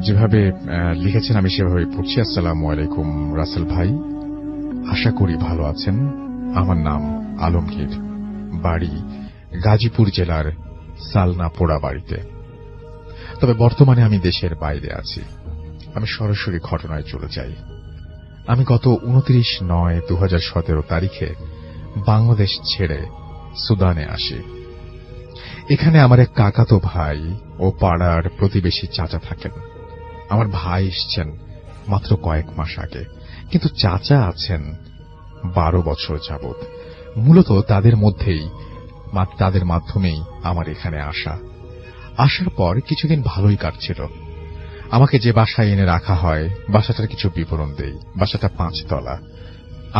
যেভাবে লিখেছেন আমি সেভাবে পড়ছি। আসসালামু আলাইকুম রাসেল ভাই, আশা করি ভালো আছেন। আমার নাম আলমগীর, বাড়ি গাজীপুর জেলার সালনা পোড়া বাড়িতে। তবে বর্তমানে আমি দেশের বাইরে আছি। আমি সরাসরি ঘটনায় চলে যাই। আমি গত 29/9/2017 তারিখে বাংলাদেশ ছেড়ে সুদানে আসি। এখানে আমার এক কাকাতো ভাই ও পাড়ার প্রতিবেশী চাচা থাকেন। আমার ভাই এসছেন মাত্র কয়েক মাস আগে, কিন্তু চাচা আছেন 12 বছর যাবৎ। মূলত তাদের মাধ্যমেই আমার এখানে আসার পর কিছুদিন ভালোই কাটছিল। আমাকে যে বাসায় এনে রাখা হয়, বাসাটার কিছু বিবরণ দেই। বাসাটা 5 তলা,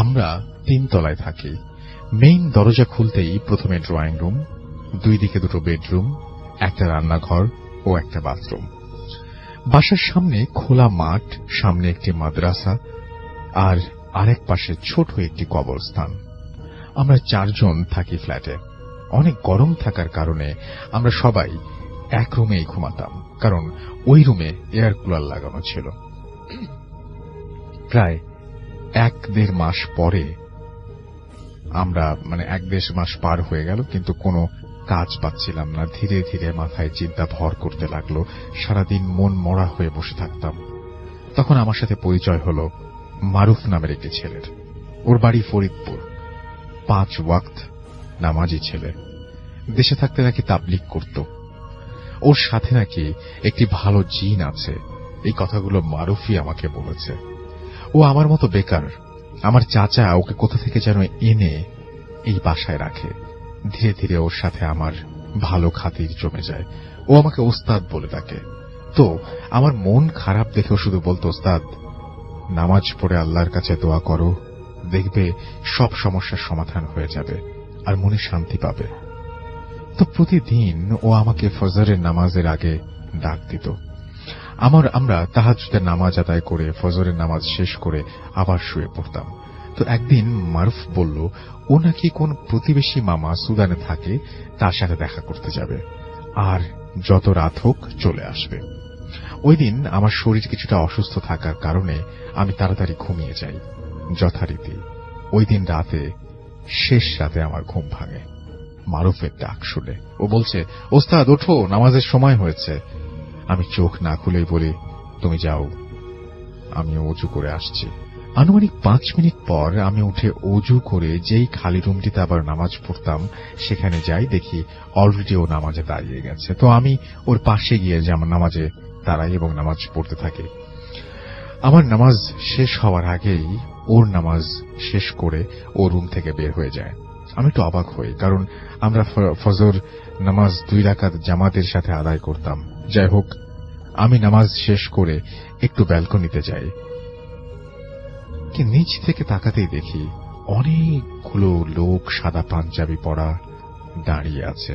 আমরা 3 তলায় থাকি। মেইন দরজা খুলতেই প্রথমে ড্রয়িং রুম, 2 দিকে 2টো বেডরুম, একটা রান্নাঘর ও একটা বাথরুম। বাসার সামনে খোলা মাঠ, সামনে একটি মাদ্রাসা আর আরেক পাশে ছোট একটি কবরস্থান। আমরা 4 জন থাকি ফ্ল্যাটে। অনেক গরম থাকার কারণে আমরা সবাই এক রুমেই ঘুমাতাম, কারণ ওই রুমে এয়ার কুলার লাগানো ছিল। প্রায় 1-1.5 মাস পরে আমরা 1-1.5 মাস পার হয়ে গেল, কিন্তু কোনো কাজ পাচ্ছিলাম না। ধীরে ধীরে মাথায় চিন্তা ভর করতে লাগলো। সারাদিন মন মরা হয়ে বসে থাকতাম। তখন আমার সাথে পরিচয় হলো মারুফ নামের একটি ছেলের। ওর বাড়ি ফরিদপুর, 5 ওয়াক্ত নামাজি ছেলে। দেশে থাকতে নাকি তাবলিগ করত। ওর সাথে নাকি একটি ভালো জিন আছে। এই কথাগুলো মারুফই আমাকে বলেছে। ও আমার মতো বেকার। আমার চাচা ওকে কোথা থেকে যেন এনে এই বাসায় রাখে। ধীরে ধীরে ওর সাথে আমার ভালো খাতির জমে যায়। ও আমাকে ওস্তাদ বলে ডাকে। তো আমার মন খারাপ দেখেও শুধু বলতো, ওস্তাদ, নামাজ পড়ে আল্লাহর কাছে দোয়া করো, দেখবে সব সমস্যার সমাধান হয়ে যাবে আর মনে শান্তি পাবে। তো প্রতিদিন ও আমাকে ফজরের নামাজের আগে ডাক দিত। আমরা তাহাজ্জুদের নামাজ আদায় করে ফজরের নামাজ শেষ করে আবার শুয়ে পড়তাম। তো একদিন মারুফ বলল ও নাকি কোন প্রতিবেশী মামা সুদানে থাকে, তার সাথে দেখা করতে যাবে আর যত রাত হোক চলে আসবে। ওই দিন আমার শরীর কিছুটা অসুস্থ থাকার কারণে আমি তাড়াতাড়ি ঘুমিয়ে যাই। যথারীতি ওই দিন শেষ রাতে আমার ঘুম ভাঙে মারুফের ডাক শুনে। ও বলছে, ওস্তাদ ওঠো, নামাজের সময় হয়েছে। আমি চোখ না খুলেই বলি, তুমি যাও, আমি অজু করে আসছি। আনুমানিক 5 মিনিট পর আমি উঠে অজু করে যেই খালি রুমটিতে আবার নামাজ পড়তাম সেখানে যাই, দেখি অলরেডি ও নামাজে দাঁড়িয়ে গেছে। তো আমি ওর পাশে গিয়ে যে আমার নামাজে দাঁড়াই এবং নামাজ পড়তে থাকি। আমার নামাজ শেষ হওয়ার আগেই ওর নামাজ শেষ করে ও রুম থেকে বের হয়ে যায়। আমি একটু অবাক হই, কারণ আমরা ফজর নামাজ 2 রাকাত জামাতের সাথে আদায় করতাম। যাই হোক, আমি নামাজ শেষ করে একটু ব্যালকনিতে যাই। নিচ থেকে তাকাতেই দেখি অনেকগুলো লোক সাদা পাঞ্জাবি পরা দাঁড়িয়ে আছে।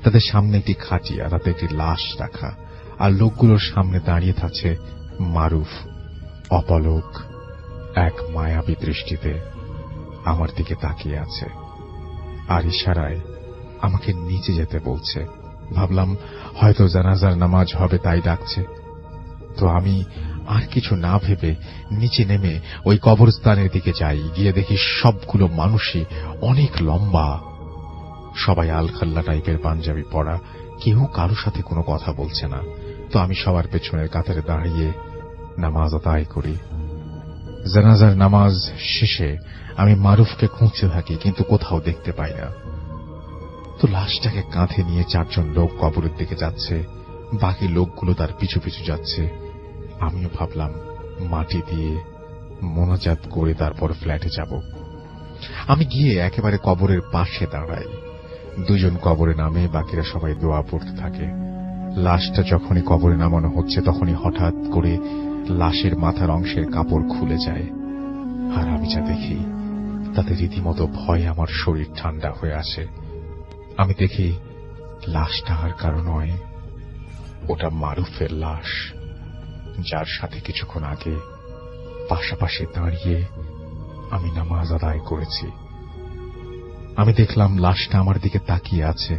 তাদের সামনে একটি খাটিয়া, তাতে একটি লাশ রাখা, আর লোকগুলোর সামনে দাঁড়িয়ে থাকছে মারুফ, অপলক এক মায়াবী দৃষ্টিতে আমার দিকে তাকিয়ে আছে আর ইশারায় আমাকে নিচে যেতে বলছে। ভাবলাম হয়তো জানাজার নামাজ হবে তাই ডাকছে। তো আমি আর কিছু না ভেবে নিচে নেমে ওই কবরস্থানের দিকে যাই। গিয়ে দেখি সবগুলো মানুষই অনেক লম্বা, সবাই আলখাল্লা টাইপের পাঞ্জাবি পরা, কেউ কারো সাথে কোনো কথা বলছে না। তো আমি সবার পেছনের কাতারে দাঁড়িয়ে নামাজ আদায় করি। জানাজার নামাজ শেষে আমি মারুফকে খুঁজতে থাকি, কিন্তু কোথাও দেখতে পাই না। তো লাশটাকে কাঁধে নিয়ে 4 জন লোক কবরের দিকে যাচ্ছে, বাকি লোকগুলো তার পিছু পিছু যাচ্ছে। আমিও ভাবলাম মাটি দিয়ে মোনাজাত করে তারপর ফ্ল্যাটে যাব। আমি গিয়ে একেবারে কবরের পাশে দাঁড়াই। 2 জন কবরে নামে, বাকিরা সবাই দোয়া পড়তে থাকে। লাশটা যখনই কবরে নামানো হচ্ছে তখনই হঠাৎ করে লাশের মাথার অংশের কাপড় খুলে যায়, আর আমি যা দেখি তাতে রীতিমতো ভয়ে আমার শরীর ঠান্ডা হয়ে আসে। আমি দেখি লাশটা আর কারো নয়, ওটা মারুফের লাশ, যার সাথে কিছুক্ষণ আগে পাশাপাশি দাঁড়িয়ে আমি নামাজ আদায় করেছি। আমি দেখলাম লাশটা আমার দিকে তাকিয়ে আছে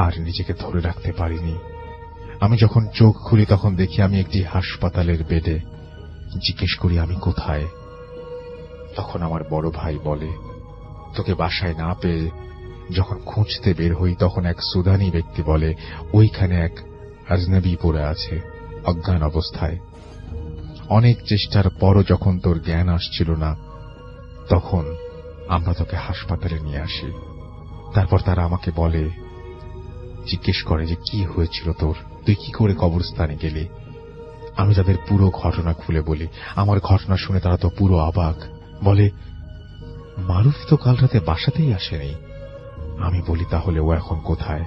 আর নিজেকে ধরে রাখতে পারিনি। আমি যখন চোখ খুলি তখন দেখি আমি একটি হাসপাতালের বেডে। জিজ্ঞেস করি আমি কোথায়। তখন আমার বড় ভাই বলে, তোকে বাসায় না পেয়ে যখন খুঁজতে বের হই তখন এক সুদানি ব্যক্তি বলে ওইখানে এক আজনবী পড়ে আছে অজ্ঞান অবস্থায়। অনেক চেষ্টার পরও যখন তোর জ্ঞান আসছিল না তখন আমরা তোকে হাসপাতালে নিয়ে আসি। তারপর তারা আমাকে বলে, জিজ্ঞেস করে যে কি হয়েছিল তোর, তুই কি করে কবরস্থানে গেলি। আমি তাদের পুরো ঘটনা খুলে বলি। আমার ঘটনা শুনে তারা তো পুরো অবাক, বলে মারুফ তো কাল রাতে বাসাতেই আসেনি। আমি বলি তাহলে ও এখন কোথায়।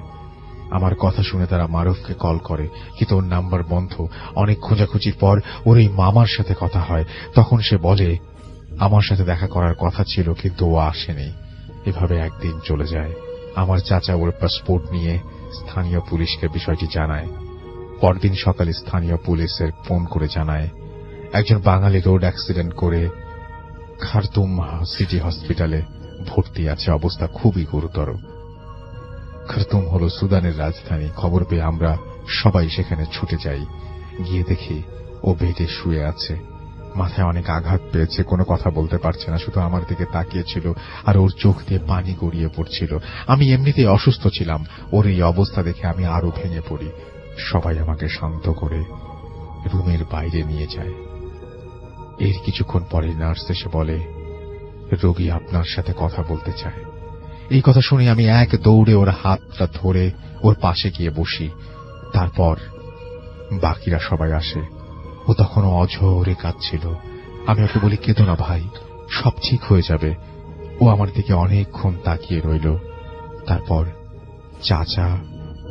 আমার কথা শুনে তারা মারুফকে কল করে, কিন্তু ওর নাম্বার বন্ধ। অনেক খোঁজাখুঁজির পর ওর এই মামার সাথে কথা হয়। তখন সে বলে আমার সাথে দেখা করার কথা ছিল কিন্তু ও আসেনি। এভাবে একদিন চলে যায়। আমার চাচা ওর পাসপোর্ট নিয়ে স্থানীয় পুলিশকে বিষয়টি জানায়। পরদিন সকালে স্থানীয় পুলিশের ফোন করে জানায় একজন বাঙালি রোড অ্যাক্সিডেন্ট করে খার্তুম সিটি হসপিটালে ভর্তি আছে, অবস্থা খুবই গুরুতর। খার্তুম হল সুদানের রাজধানী। খবর পেয়ে আমরা সবাই সেখানে ছুটে যাই। গিয়ে দেখি ও বেডে শুয়ে আছে। মাথায় অনেক আঘাত পেয়েছে, কোনো কথা বলতে পারছে না, শুধু আমার দিকে তাকিয়েছিল আর ওর চোখ দিয়ে পানি গড়িয়ে পড়ছিল। আমি এমনিতেই অসুস্থ ছিলাম, ওর এই অবস্থা দেখে আমি আরো ভেঙে পড়ি। সবাই আমাকে শান্ত করে রুমের বাইরে নিয়ে যায়। এর কিছুক্ষণ পরে নার্স এসে বলে রোগী আপনার সাথে কথা বলতে চায়। এই কথা শুনে আমি এক দৌড়ে ওর হাতটা ধরে ওর পাশে গিয়ে বসি। তারপর বাকিরা সবাই আসে। ও তখনও অঝরে কাঁদছিল। আমি ওকে বলি কেঁদো না ভাই, সব ঠিক হয়ে যাবে। ও আমার দিকে অনেকক্ষণ তাকিয়ে রইল। তারপর চাচা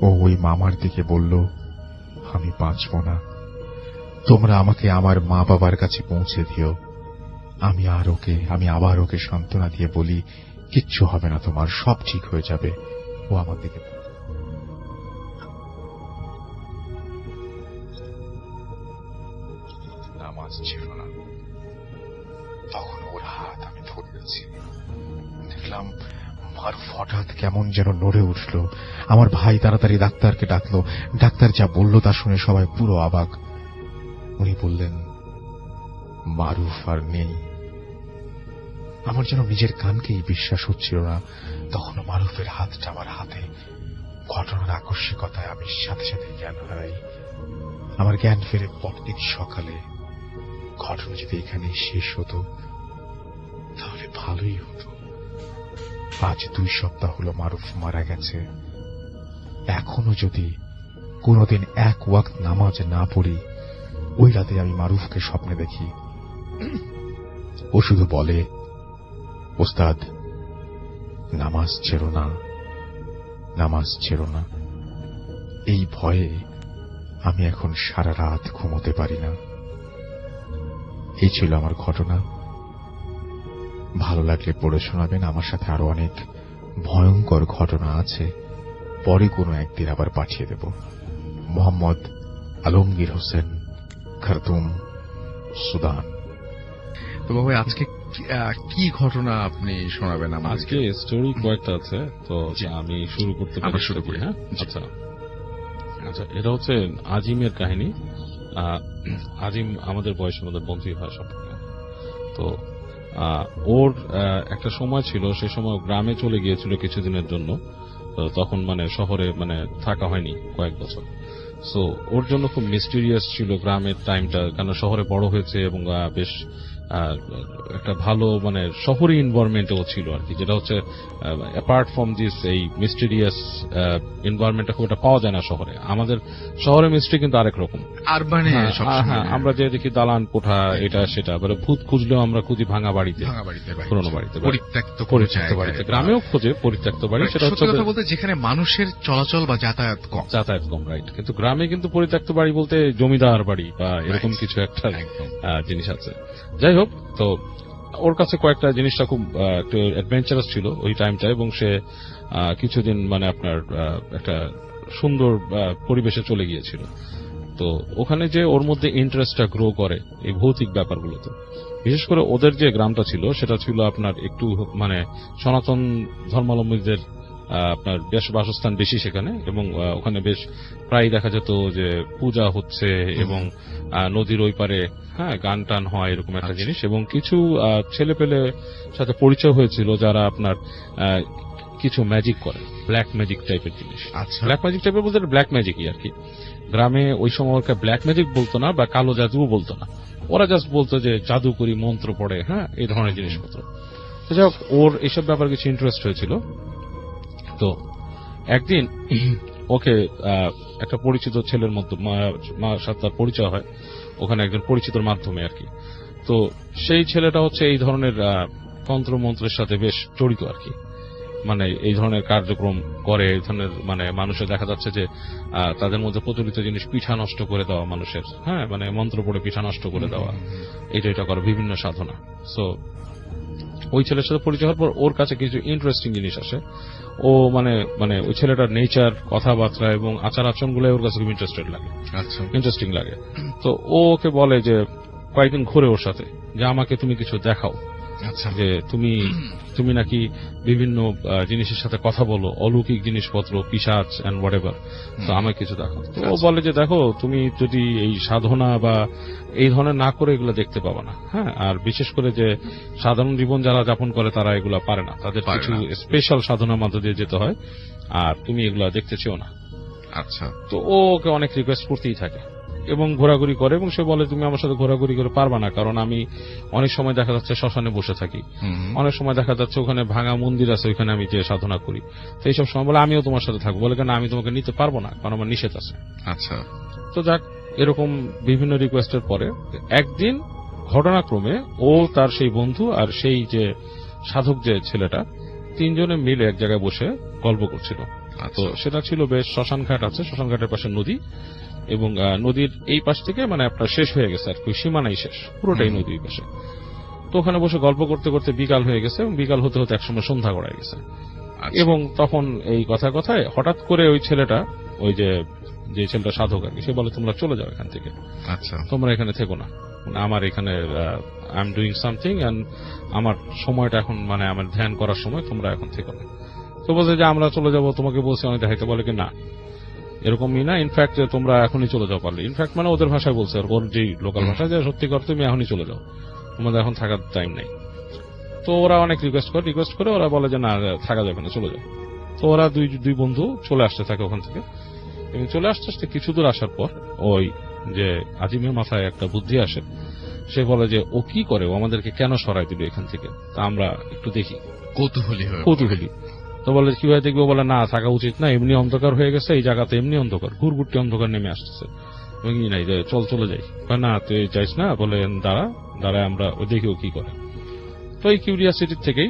ও ওই মামার দিকে বলল, আমি বাঁচব না, তোমরা আমাকে আমার মা বাবার কাছে পৌঁছে দিও। আমি আবার ওকে সান্ত্বনা দিয়ে বলি কিচ্ছু হবে না তোমার, সব ঠিক হয়ে যাবে। ও আমার দিকে নামাজ ছিল না। তখন ওর হাত আমি ধরেছি। দেখলাম মারুফ হঠাৎ কেমন যেন নড়ে উঠল। আমার ভাই তাড়াতাড়ি ডাক্তারকে ডাকলো। ডাক্তার যা বলল তা শুনে সবাই পুরো অবাক। উনি বললেন মারুফ আর নেই। আমার যেন নিজের কানকেই বিশ্বাস হচ্ছিল না। তখনও মারুফের হাতটা আমার হাতে। ঘটনার আকস্মিকতায় আমি সাথে সাথে জ্ঞান হারাই। আমার জ্ঞান ফেরে পরদিন সকালে। ঘটনা যদি এখানে শেষ হতো তাহলে ভালোই হতো। আজ 2 সপ্তাহ হলো মারুফ মারা গেছে। এখনো যদি কোনোদিন এক ওয়াক্ত নামাজ না পড়ি, ওই রাতে আমি মারুফকে স্বপ্নে দেখি। ও শুধু বলে, ওস্তাদ নামাজ ছেড়ো না, নামাজ ছেড়ো না। এই ভয়ে আমি এখন সারা রাত ঘুমোতে পারি না। এই ছিল আমার ঘটনা। ভালো লাগলে পড়ে শোনাবেন। আমার সাথে আরো অনেক ভয়ঙ্কর ঘটনা আছে, পরে কোনো একদিন আবার পাঠিয়ে দেব। Mohammad Alamgir Hossain, Khartoum, Sudan. তো বাবা আজকে কি ঘটনা আপনি শোনাবেন? আজকে স্টোরি কয়েকটা আছে, তো আমি শুরু করতে পারি? শুরু করি। হ্যাঁ, আচ্ছা আচ্ছা, এটা হচ্ছে আজিমের কাহিনী। আজিম আমাদের বয়সের মধ্যে বন্ধুই হয় সম্পর্কে। তো ওর একটা সময় ছিল, সে সময় গ্রামে চলে গিয়েছিল কিছুদিনের জন্য। তো তখন মানে শহরে মানে থাকা হয়নি কয়েক বছর। সো ওর জন্য খুব মিস্টিরিয়াস ছিল গ্রামের টাইমটা, কারণ শহরে বড় হয়েছে এবং বেশ একটা ভালো মানে শহরি এনভায়রনমেন্টও ছিল আর কি, যেটা হচ্ছে অ্যাপার্ট ফ্রম দিস এই মিস্টিরিয়াস এনভায়রনমেন্টটা খুব একটা পাওয়া যায় না শহরে। আমাদের শহরের মিস্ট্রি কিন্তু আরেক রকম। হ্যাঁ, আমরা যে দেখি দালান কোঠা এটা সেটা, ভূত খুঁজলেও আমরা খুঁজি ভাঙা বাড়িতে, পুরোনো বাড়িতে, পরিত্যক্ত বাড়িতে। গ্রামেও খোঁজে পরিত্যক্ত বাড়ি, সেটা হচ্ছে বলতে যেখানে মানুষের চলাচল বা যাতায়াত কম, রাইট। কিন্তু গ্রামে কিন্তু পরিত্যক্ত বাড়ি বলতে জমিদার বাড়ি বা এরকম কিছু একটা জিনিস আছে। যাই হোক, তো ওর কাছে কয়েকটা জিনিসটা খুব একটু অ্যাডভেঞ্চারাস ছিল ওই টাইমটা, এবং সে কিছুদিন মানে আপনার একটা সুন্দর পরিবেশে চলে গিয়েছিল। তো ওখানে যে ওর মধ্যে ইন্টারেস্টটা গ্রো করে এই ভৌতিক ব্যাপারগুলোতে, বিশেষ করে ওদের যে গ্রামটা ছিল সেটা ছিল আপনার একটু মানে সনাতন ধর্মাবলম্বীদের আপনার বেশ বাসস্থান বেশি সেখানে, এবং ওখানে বেশ প্রায় দেখা যেত যে পূজা হচ্ছে এবং নদীর ওই পারে গান টান হয় এরকম একটা জিনিস। এবং কিছু ছেলে পেলে সাথে পরিচয় হয়েছিল যারা আপনার কিছু ম্যাজিক করে, ব্ল্যাক ম্যাজিক টাইপের জিনিস। আচ্ছা। ব্ল্যাক ম্যাজিক টাইপের বলতে ব্ল্যাক ম্যাজিকই আর কি। গ্রামে ওই সময় ব্ল্যাক ম্যাজিক বলতো না বা কালো জাদুও বলতো না, ওরা জাস্ট বলতো যে জাদু করি, মন্ত্র পড়ে, এই ধরনের জিনিসপত্র। তো যাই হোক, ওর এইসব ব্যাপারে কিছু ইন্টারেস্ট হয়েছিল। তো একদিন ওকে একটা পরিচিত ছেলের মধ্যে মার সাথে তার পরিচয় হয় ওখানে একজন পরিচিতর মাধ্যমে আর কি। তো সেই ছেলেটা হচ্ছে এই ধরনের তন্ত্র মন্ত্রের সাথে বেশ জড়িত আর কি, মানে এই ধরনের কার্যক্রম করে। এই ধরনের মানে মানুষের দেখা যাচ্ছে যে তাদের মধ্যে প্রচলিত জিনিস, পিঠা নষ্ট করে দেওয়া মানুষের, মানে মন্ত্র পড়ে পিঠা নষ্ট করে দেওয়া, এটা করা, বিভিন্ন সাধনা। সো ওই ছেলের সাথে পরিচয় হওয়ার পর ওর কাছে কিছু ইন্টারেস্টিং জিনিস আসে। ও মানে ওই ছেলেটার নেচার, কথাবার্তা এবং আচার আচরণ গুলো ওর কাছে খুব ইন্টারেস্টিং লাগে। তো ও ওকে বলে যে কয়েকদিন ঘুরে ওর সাথে, যে আমাকে তুমি কিছু দেখাও, যে তুমি নাকি বিভিন্ন জিনিসের সাথে কথা বলো, অলৌকিক জিনিসপত্র, পিশাচ এন্ড হোয়াটএভার, তো আমাকে কিছু দেখাও। তো ও বলে যে দেখো, তুমি যদি এই সাধনা বা এই ধরনের না করে এগুলো দেখতে পাবো না। আর বিশেষ করে যে সাধারণ জীবন যারা যাপন করে তারা এগুলা পারে না, তাদের কিছু স্পেশাল সাধনার মধ্য দিয়ে যেতে হয়, আর তুমি এগুলা দেখতে চেও না। আচ্ছা। তো ও ওকে অনেক রিকোয়েস্ট করতেই থাকে এবং ঘোরাঘুরি করে, এবং সে বলে তুমি আমার সাথে ঘোরাঘুরি করে পারবা না, কারণ আমি অনেক সময় দেখা যাচ্ছে শ্মশানে বসে থাকি, অনেক সময় দেখা যাচ্ছে ওখানে ভাঙা মন্দির আছে, ওইখানে আমি যে সাধনা করি। তো এইসব সময় বলে আমিও তোমার সাথে থাকবো, বলে কেন আমি তোমাকে নিতে পারবো না, কারণ আমার নিষেধ আছে। আচ্ছা। তো যাক, এরকম বিভিন্ন রিকোয়েস্টের পরে একদিন ঘটনাক্রমে ও তার সেই বন্ধু আর সেই যে সাধক যে ছেলেটা, তিনজনে মিলে এক জায়গায় বসে গল্প করছিল। তো সেটা ছিল বেশ শ্মশান ঘাট আছে, শ্মশান ঘাটের পাশে নদী, এবং নদীর এই পাশ থেকে মানে আপনার শেষ হয়ে গেছে আর কি, সীমানাই শেষ, পুরোটাই নদীর পাশে। তো ওখানে বসে গল্প করতে করতে বিকাল হয়ে গেছে, এবং বিকাল হতে হতে একসময় সন্ধ্যা গড়ায় গেছে। এবং তখন এই কথায় হঠাৎ করে ওই ছেলেটা, ওই যে ছেলেটা সাধক আর কি, সে বলে তোমরা চলে যাও এখান থেকে, আচ্ছা, তোমরা এখানে থেকো না, আমার এখানে I am doing something and আমার সময়টা এখন, মানে আমার ধ্যান করার সময়, তোমরা এখন থেকো না। তো বলছে যে আমরা চলে যাবো, তোমাকে বলছি অনেক দেখাইতে, বলে কি না এরকমই না, ইনফ্যাক্ট তোমরা এখনই চলে যাও পারলে, ইনফ্যাক্ট মানে ওদের ভাষায় বলছে, ওর যে লোকাল ভাষা, যে সত্যি কর তুমি এখনই চলে যাও, তোমাদের এখন থাকার টাইম নেই। তো ওরা অনেক রিকোয়েস্ট করে ওরা বলে যে না, থাকা যাবে না, চলে যাও। তো ওরা দুই বন্ধু চলে আসতে থাকে ওখান থেকে, এবং চলে আসতে কিছু দূর আসার পর ওই যে আজিমের মাথায় একটা বুদ্ধি আসে, সে বলে যে ও কি করে, ও আমাদেরকে কেন সরাই দিল এখান থেকে, তা আমরা একটু দেখি, কৌতূহলী। তো বলে কিভাবে দেখবো, বলে না থাকা উচিত না, এমনি অন্ধকার হয়ে গেছে এই জায়গাতে, এমনি অন্ধকার, ঘুরঘুরটি অন্ধকার নেমে আসতেছে, নাই চলে যাই। না তুই যাইস না, বলে দাঁড়া আমরা দেখি ও কি করে। তো এই কিউরিয়াসিটির থেকেই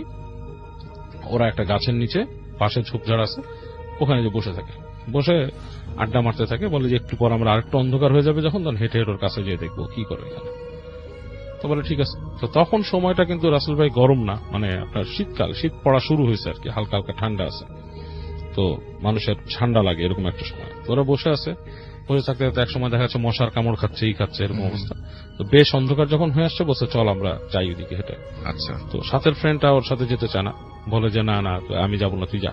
ওরা একটা গাছের নিচে, পাশে ঝোপঝাড় আছে, ওখানে যে বসে থাকে, বসে আড্ডা মারতে থাকে, বলে যে একটু পর আমরা আরেকটু অন্ধকার হয়ে যাবে যখন, তখন হেঁটে ওর কাছে যেয়ে দেখবো কি করে এখানে। তো বলে ঠিক আছে। তো তখন সময়টা কিন্তু রাসেল ভাই গরম না, মানে আপনার শীতকাল, শীত পড়া শুরু হয়েছে আর কি, হালকা হালকা ঠান্ডা আছে, তো মানুষের ঠান্ডা লাগে এরকম একটা সময়। তো ওরা বসে থাকতে থাকতে এক সময় দেখা যাচ্ছে মশার কামড় খাচ্ছে, এরকম অবস্থা। তো বেশ অন্ধকার যখন হয়ে আসছে, বলছে চল আমরা যাই ওদিকে হেঁটে। আচ্ছা। তো সাথের ফ্রেন্ডটা ওর সাথে যেতে চায় না, বলে যে না আমি যাবো না, তুই যা।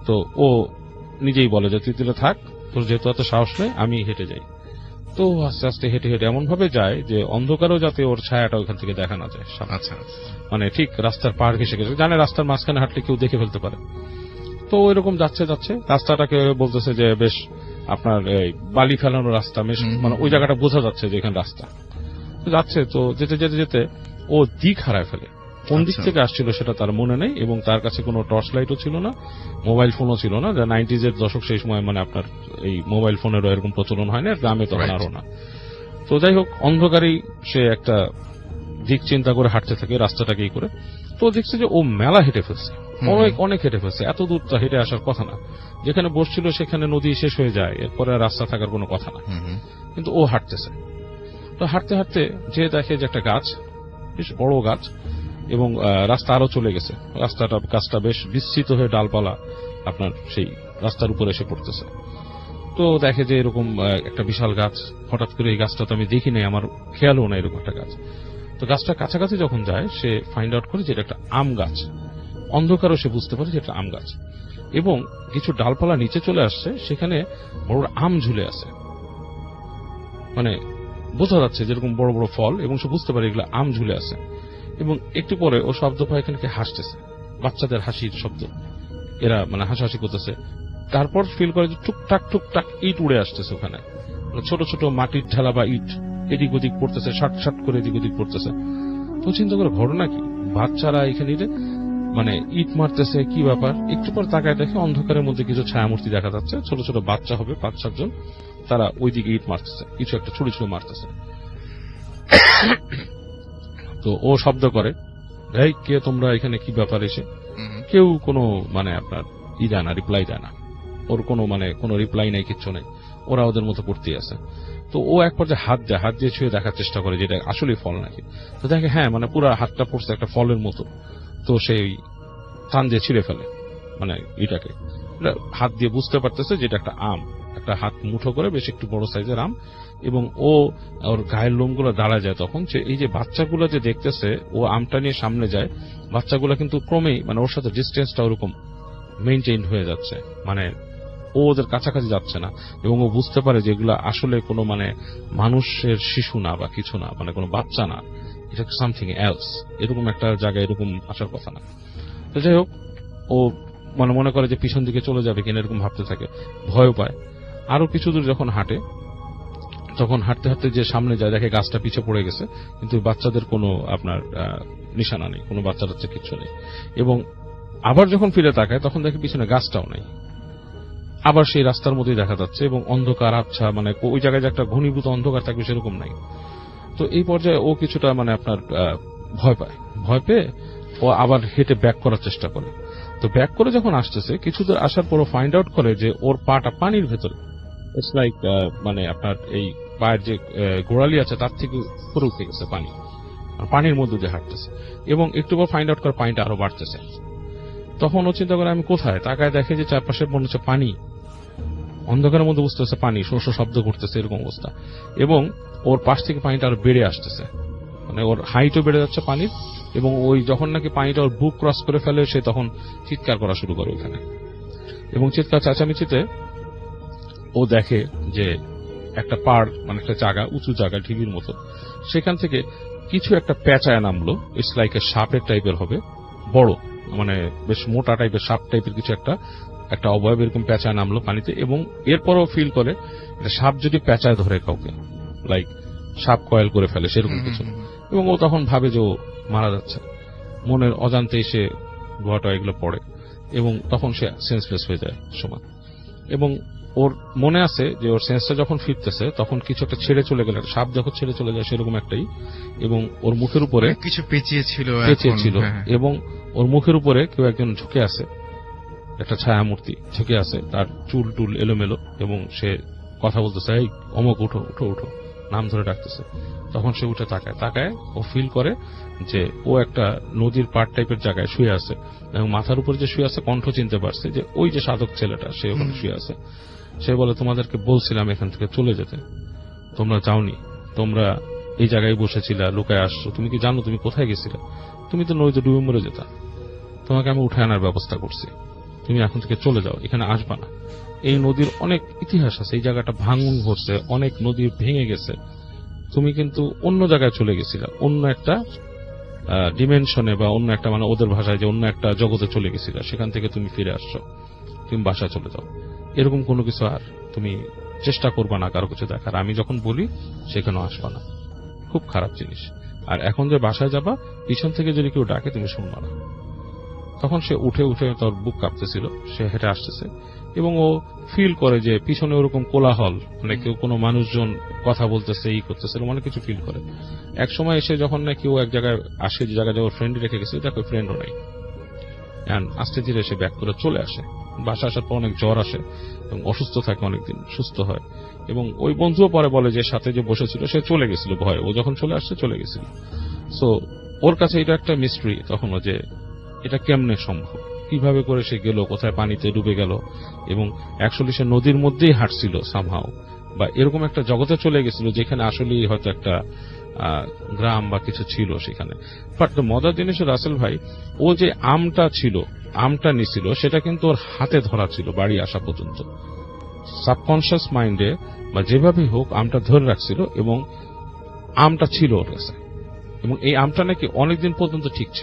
তো ও নিজেই বলে যে তুই তাহলে থাক, তোর যেহেতু এত সাহস নেই, আমি হেঁটে যাই। তো আস্তে আস্তে হেঁটে এমন ভাবে যায় যে অন্ধকারও যাতে ওর ছায়াটা ওখান থেকে দেখা না যায়। আচ্ছা। মানে ঠিক রাস্তার পাড় ঘেসে গেছে, জানে রাস্তার মাঝখানে হাঁটলে কেউ দেখে ফেলতে পারে। তো ওইরকম যাচ্ছে রাস্তাটাকে বলতেছে যে বেশ আপনার বালি ফেলানো রাস্তা, মানে ওই জায়গাটা বোঝা যাচ্ছে যে এখানে রাস্তা যাচ্ছে। তো যেতে যেতে যেতে ও দিক হারায় ফেলে, কোন দিক থেকে আসছিল সেটা তার মনে নেই, এবং তার কাছে কোনো টর্চ লাইটও ছিল না, মোবাইল ফোনও ছিল না, যা 90s এর দশক, সেই সময় মানে আপনার এই মোবাইল ফোনেরও এরকম প্রচলন হয় না, গ্রামে তখন আরো না। তো যাই হোক, অন্ধকারেই সে একটা দিক চিন্তা করে হাঁটতে থাকে রাস্তাটাকেই করে। তো দেখছে যে ও মেলা হেঁটে ফেলছে, অনেক হেঁটে ফেলছে, এত দূর তো হেঁটে আসার কথা না, যেখানে বসছিল সেখানে নদী শেষ হয়ে যায়, এরপরে রাস্তা থাকার কোনো কথা না, কিন্তু ও হাঁটতেছে। তো হাঁটতে হাঁটতে যে দেখে যে একটা গাছ, বেশ বড় গাছ, এবং রাস্তা আরো চলে গেছে, গাছটা বেশ বিস্তৃত হয়ে ডালপালা আপনার সেই রাস্তার উপরে এসে পড়তেছে। তো দেখে যে এরকম একটা বিশাল গাছ, হঠাৎ করে এই গাছটা তো আমি দেখি নাই, আমার খেয়ালও না এরকম একটা গাছ। তো গাছটা কাছাকাছি যখন যায়, সে ফাইন্ড আউট করে যে এটা একটা আম গাছ, অন্ধকারও সে বুঝতে পারে যে এটা আম গাছ। এবং কিছু ডালপালা নিচে চলে আসছে, সেখানে বড় বড় আম ঝুলে আছে। মানে বোঝা যাচ্ছে যেরকম বড় বড় ফল, এবং সে বুঝতে পারে এগুলো আম ঝুলে আছে। এবং একটু পরে ও শব্দ পায় এখানে হাসতেছে, বাচ্চাদের হাসির শব্দ, এরা মানে হাসাহাসি করতেছে। তারপর ফিল করে যে টুকটাক টুকটাক ইট উড়ে আসতেছে ওখানে, ছোট ছোট মাটির ঢালা বা ইট এদিক ওদিক পড়তেছে, শাট শাট করে এদিক ওদিক পড়তেছে। তো চিন্তা করে ঘটনা কি, বাচ্চারা এখানে মানে ইট মারতেছে, কি ব্যাপার। একটু পর তাকায় দেখে অন্ধকারের মধ্যে কিছু ছায়ামূর্তি দেখা যাচ্ছে, ছোট ছোট বাচ্চা হবে 5-7 জন, তারা ওইদিকে ইট মারতেছে, কিছু একটা ছুড়ে ছুড়ে মারতেছে। তো ও শব্দ করে, এই কে তোমরা, এখানে কি ব্যাপার এসে? কেউ কোনো মানে আপনার দেয় না, রিপ্লাই দেয় না। ওর কোনো মানে কোনো রিপ্লাই নাই, কিচ্ছু নেই, ওরা ওদের মতো করতেই আছে। তো ও এক পর্যায়ে হাত দিয়ে ছুঁয়ে দেখার চেষ্টা করে যেটা আসলে ফল নাকি। তো দেখে হ্যাঁ, মানে পুরো হাতটা পড়ছে একটা ফলের মতো। তো সেই টান দিয়ে ছিঁড়ে ফেলে মানে এটাকে, হাত দিয়ে বুঝতে পারতেছে যেটা একটা আম, একটা হাত মুঠো করে বেশ একটু বড় সাইজের আম। এবং ও ওর গায়ের লোমগুলো দাঁড়ায় যায় তখন, যে এই যে বাচ্চাগুলো যে দেখতেছে, ও আমটা নিয়ে সামনে যায়, বাচ্চাগুলো কিন্তু ক্রমেই মানে ওর সাথে ডিস্টেন্সটা ওরকম মেইনটেইন হয়ে যাচ্ছে, মানে ও ওদের কাছাকাছি যাচ্ছে না। এবং ও বুঝতে পারে যে এগুলো আসলে কোনো মানে মানুষের শিশু না বা কিছু না, মানে কোনো বাচ্চা না, এটা সামথিং এলস, এরকম একটা জায়গায় এরকম আসার কথা না। তো যাই হোক, ও মানে মনে করে যে পিছন দিকে চলে যাবে কিনা এরকম ভাবতে থাকে, ভয় পায়। আরো কিছু দূর যখন হাঁটে, তখন হাঁটতে হাঁটতে যে সামনে যায় দেখে গাছটা পিছে পড়ে গেছে, কিন্তু বাচ্চাদের কোনো আপনার নিশানা নেই, কোনো বাচ্চা টাচ্চা কিছু নেই। এবং আবার যখন ফিরে তাকায় তখন দেখে পিছনে গাছটাও নেই, আবার সেই রাস্তার মধ্যেই দেখা যাচ্ছে, এবং অন্ধকার আবছা, মানে ওই জায়গায় যে একটা ঘনীভূত অন্ধকার থাকবে সেরকম নাই। তো এই পর্যায়ে ও কিছুটা মানে আপনার ভয় পেয়ে ও আবার হেঁটে ব্যাক করার চেষ্টা করে। তো ব্যাক করে যখন আসতেছে, কিছু দূর আসার পর ফাইন্ড আউট করে যে ওর পাটা পানির ভেতরে, ইটস লাইক মানে আপনার এই পায়ের যে গোড়ালি আছে তার থেকে উপরে উঠে গেছে পানি, পানির মধ্যে দিয়ে হাঁটতেছে। এবং একটু পর ফাইন্ড আউট করে পানিটা আরো বাড়তেছে। তখন ও চিন্তা করে আমি কোথায়, তাকায় দেখে যে চারপাশে মনে হচ্ছে পানি, অন্ধকারের মধ্যে বুঝতে হচ্ছে পানি, শো শব্দ করতেছে, এরকম অবস্থা। এবং ওর পাশ থেকে পানিটা আরো বেড়ে আসতেছে, মানে ওর হাইটও বেড়ে যাচ্ছে পানির। এবং ওই যখন নাকি পানিটা ওর বুক ক্রস করে ফেলে, সে তখন চিৎকার করা শুরু করে ওখানে। এবং চিৎকার চাচামিচিতে ও দেখে যে একটা পাড়, মানে একটা জায়গা, উঁচু জায়গা, ঢিবির মতো, সেখান থেকে কিছু একটা পেঁচায় নামলো, ইটস লাইক এ সাপের টাইপের হবে, বড় মানে বেশ মোটা টাইপের সাপ টাইপের কিছু একটা অবয়ব এরকম পেঁচায় নামলো পানিতে। এবং এরপরও ফিল করে সাপ যদি পেঁচায় ধরে কাউকে, লাইক সাপ কয়েল করে ফেলে সেরকম কিছু। এবং ও তখন ভাবে যে ও মারা যাচ্ছে, মনের অজান্তেই সে গোয়াটা এগুলো পড়ে, এবং তখন সে সেন্সলেস হয়ে যায় সময়। এবং ওর মনে আছে যে ওর সেন্সটা যখন ফিরতেছে তখন কিছু একটা ছেড়ে চলে গেল, সাপ যখন ছেড়ে চলে যায় সেরকম একটাই। এবং ওর মুখের উপরে কিছু পেঁচিয়েছিল, এবং ওর মুখের উপরে কেউ একজন ঝুঁকে আছে, একটা ছায়ামূর্তি ঝুঁকে আছে, তার চুল টুল এলোমেলো, এবং সে কথা বলতেছে, এই অমুক উঠো উঠো উঠো, নাম ধরে ডাকতেছে। তখন সে উঠে তাকায়, ও ফিল করে যে ও একটা নদীর পাড় টাইপের জায়গায় শুয়ে আছে, এবং মাথার উপর যে শুয়ে আছে কণ্ঠ চিনতে পারছে যে ওই যে সাধক ছেলেটা, সে ওখানে শুয়ে আছে। সে বলে, তোমাদেরকে বলছিলাম এখান থেকে চলে যেতে, তোমরা যাওনি, তোমরা এই জায়গায় বসেছিলা, লুকায় আসছো, তুমি কি জানো তুমি কোথায় গেছিলে? তুমি তো নদীতে ডুবে মরে যেতা, তোমাকে আমি উঠে আনার ব্যবস্থা করছি, তুমি এখন থেকে চলে যাও, এখানে আসবা না। এই নদীর অনেক ইতিহাস আছে, এই জায়গাটা ভাঙন ঘটছে, অনেক নদী ভেঙে গেছে, তুমি কিন্তু অন্য জায়গায় চলে গেছিলা, অন্য একটা ডিমেনশনে বা অন্য একটা, মানে ওদের ভাষায় যে অন্য একটা জগতে চলে গেছিলা, সেখান থেকে তুমি ফিরে আসছো, তুমি বাসায় চলে যাও। এরকম কোনো কিছু আর তুমি চেষ্টা করবা না কারো কিছু দেখার, আমি যখন বলি সেখানেও আসবা না, খুব খারাপ জিনিস। আর এখন যে বাসায় যাবা, পিছন থেকে যদি কেউ ডাকে তুমি শুনবা না। তখন সে উঠে তার বুক কাঁপতেছিল, সে হেঁটে আসতেছে, এবং ও ফিল করে যে পিছনে ওরকম কোলাহল, মানে কেউ কোনো মানুষজন কথা বলতেছে, এই করতেছে, অনেক কিছু ফিল করে। এক সময় এসে যখন না কেউ এক জায়গায় আসে, যে জায়গায় ওর ফ্রেন্ড রেখে গেছে, দেখো ফ্রেন্ডও নাই, আস্তে ধীরে এসে ব্যাক করে চলে আসে। বাসা আসার পর অনেক জ্বর আসে এবং অসুস্থ থাকে, অনেকদিন সুস্থ হয়। এবং ওই বন্ধুও পরে বলে যে সাথে যে বসেছিল সে চলে গেছিল ভয়ে, ও যখন চলে আসছে চলে গেছিল। সো ওর কাছে এটা একটা মিস্ট্রি তখনও, যে এটা কেমনে সম্ভব, কিভাবে করে সে গেল, কোথায় পানিতে ডুবে গেল, এবং অ্যাকচুয়ালি সে নদীর মধ্যেই হাঁটছিল সামহাও, বা এরকম একটা জগতে চলে গেছিল যেখানে আসলেই হয়তো একটা গ্রাম বা কিছু ছিল সেখানে। বাট মজার জিনিস রাসেল ভাই, ও যে আমটা নিছিল সেটা কিন্তু ওর হাতে ধরা ছিল বাড়ি আসা পর্যন্ত। সাবকনশিয়াস মাইন্ডে বা যেভাবেই হোক আমটা ধরে রাখছিল এবং আমটা ছিল ওর কাছে, এবং এই আমটা নাকি অনেকদিন পর্যন্ত ঠিক ছিল।